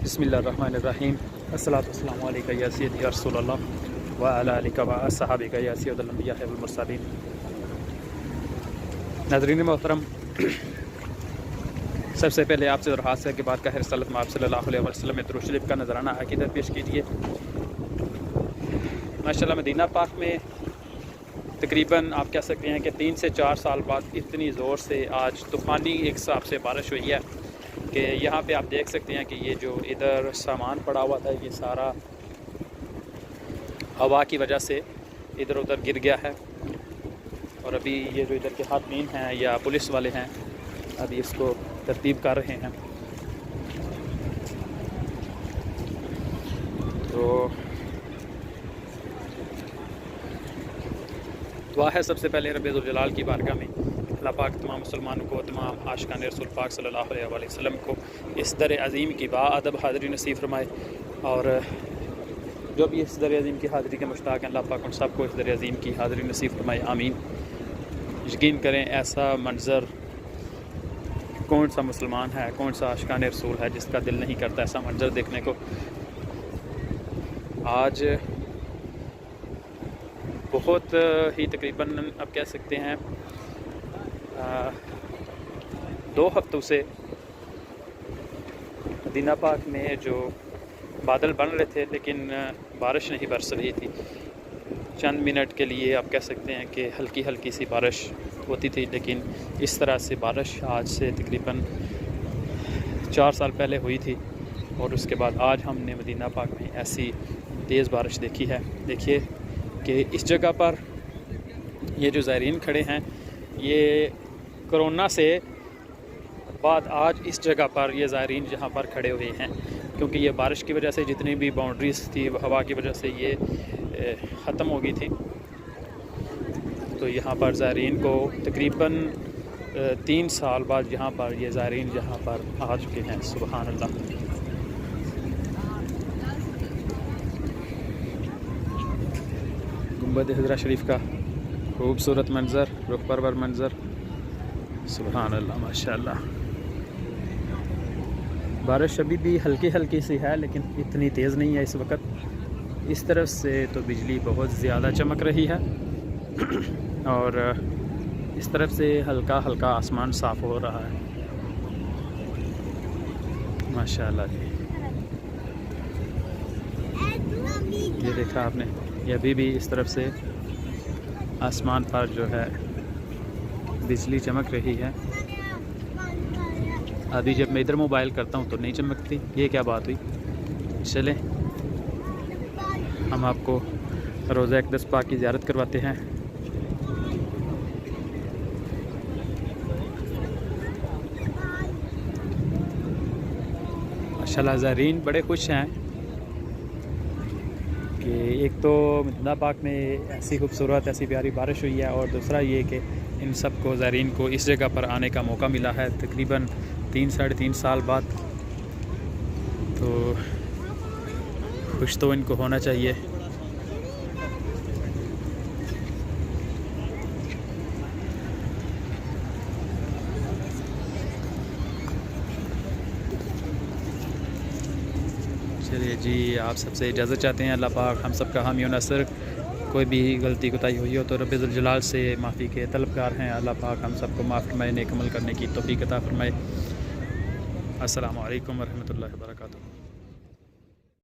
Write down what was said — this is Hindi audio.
बिस्मिल्लाहिर्रहमानिर्रहीम अस्सलातु वस्सलामु अलैका या सय्यदी या रसूलल्लाह व अला आलिका व अस्हाबिका या सय्यदुल अंबिया वल मुरसलीन। नाज़रीन मोहतरम, सबसे पहले आपसे दरख्वास्त है कि बात का रसूलुल्लाह आप सल्लल्लाहु अलैहि वसल्लम में दुरूद शरीफ का नजराना अक़ीदत पेश कीजिए। माशाअल्लाह मदीना पाक में तकरीबन आप कह सकते हैं कि 3 से 4 साल बाद इतनी ज़ोर से आज तूफ़ानी एक हिसाब से बारिश हुई है कि यहाँ पे आप देख सकते हैं कि ये जो इधर सामान पड़ा हुआ था ये सारा हवा की वजह से इधर उधर गिर गया है। और अभी ये जो इधर के खातमीन हैं या पुलिस वाले हैं अभी इसको तरतीब कर रहे हैं। तो दुआ है सबसे पहले रब्बे ज़ुल जलाल की बारगाह में अल्लाह पाक तमाम मुसलमानों को, तमाम आशिकान रसूल पाक सल्लल्लाहु अलैहि वसल्लम को इस दर अज़ीम की बाअदब हाज़िरी नसीब फरमाए। और जो भी इस दर अज़ीम की हाज़िरी के मुश्ताक़ हैं अल्लाह पाक उन सबको इस दर अज़ीम की हाज़िरी नसीब फरमाए, आमीन। यकीन करें ऐसा मंज़र कौन सा मुसलमान है, कौन सा आशिकान रसूल है जिसका दिल नहीं करता ऐसा मंज़र देखने को। आज बहुत ही तकरीबन अब कह सकते हैं 2 हफ्तों से मदीना पाक में जो बादल बन रहे थे लेकिन बारिश नहीं बरस रही थी। चंद मिनट के लिए आप कह सकते हैं कि हल्की हल्की सी बारिश होती थी, लेकिन इस तरह से बारिश आज से तकरीबन 4 साल पहले हुई थी। और उसके बाद आज हमने मदीना पाक में ऐसी तेज़ बारिश देखी है। देखिए कि इस जगह पर ये जो ज़ायरीन खड़े हैं ये कोरोना से बाद आज इस जगह पर ये ज़ायरीन जहाँ पर खड़े हुए हैं, क्योंकि ये बारिश की वजह से जितनी भी बाउंड्रीज थी हवा की वजह से ये ख़त्म हो गई थी। तो यहाँ पर ज़ायरीन को तकरीबन 3 साल बाद यहाँ पर ये ज़ायरीन जहाँ पर आ चुके हैं। सुबहान अल्लाह। गुंबद हज़रा शरीफ का खूबसूरत मंज़र, रुख परवर मंज़र, सुबहान अल्लाह माशाअल्लाह। बारिश अभी भी हल्की हल्की सी है लेकिन इतनी तेज़ नहीं है इस वक्त। इस तरफ से तो बिजली बहुत ज़्यादा चमक रही है और इस तरफ से हल्का हल्का आसमान साफ़ हो रहा है माशाअल्लाह जी। ये देखा आपने, ये अभी भी इस तरफ से आसमान पर जो है बिजली चमक रही है। अभी जब मैं इधर मोबाइल करता हूँ तो नहीं चमकती, ये क्या बात हुई। चलें हम आपको रोज़ा अक़दस पाक की ज़ियारत करवाते हैं। माशाअल्लाह ज़ायरीन बड़े खुश हैं कि एक तो मदीना पाक में ऐसी खूबसूरत ऐसी प्यारी बारिश हुई है और दूसरा ये कि इन सब को ज़ायरीन को इस जगह पर आने का मौका मिला है तकरीबन 3 साढ़े 3 साल बाद। तो खुश तो इनको होना चाहिए। चलिए जी, आप सबसे इजाज़त चाहते हैं। अल्लाह पाक हम सब का हामी और नासिर। कोई भी गलती कोताही हुई हो तो रब्बे ज़ुल जलाल से माफ़ी के तलबगार हैं। अल्लाह पाक हम सबको माफ़ फरमाए, नेक अमल करने की तौफ़ीक़ अता फरमाए। अस्सलामु अलैकुम व रहमतुल्लाहि व बरकातुहू।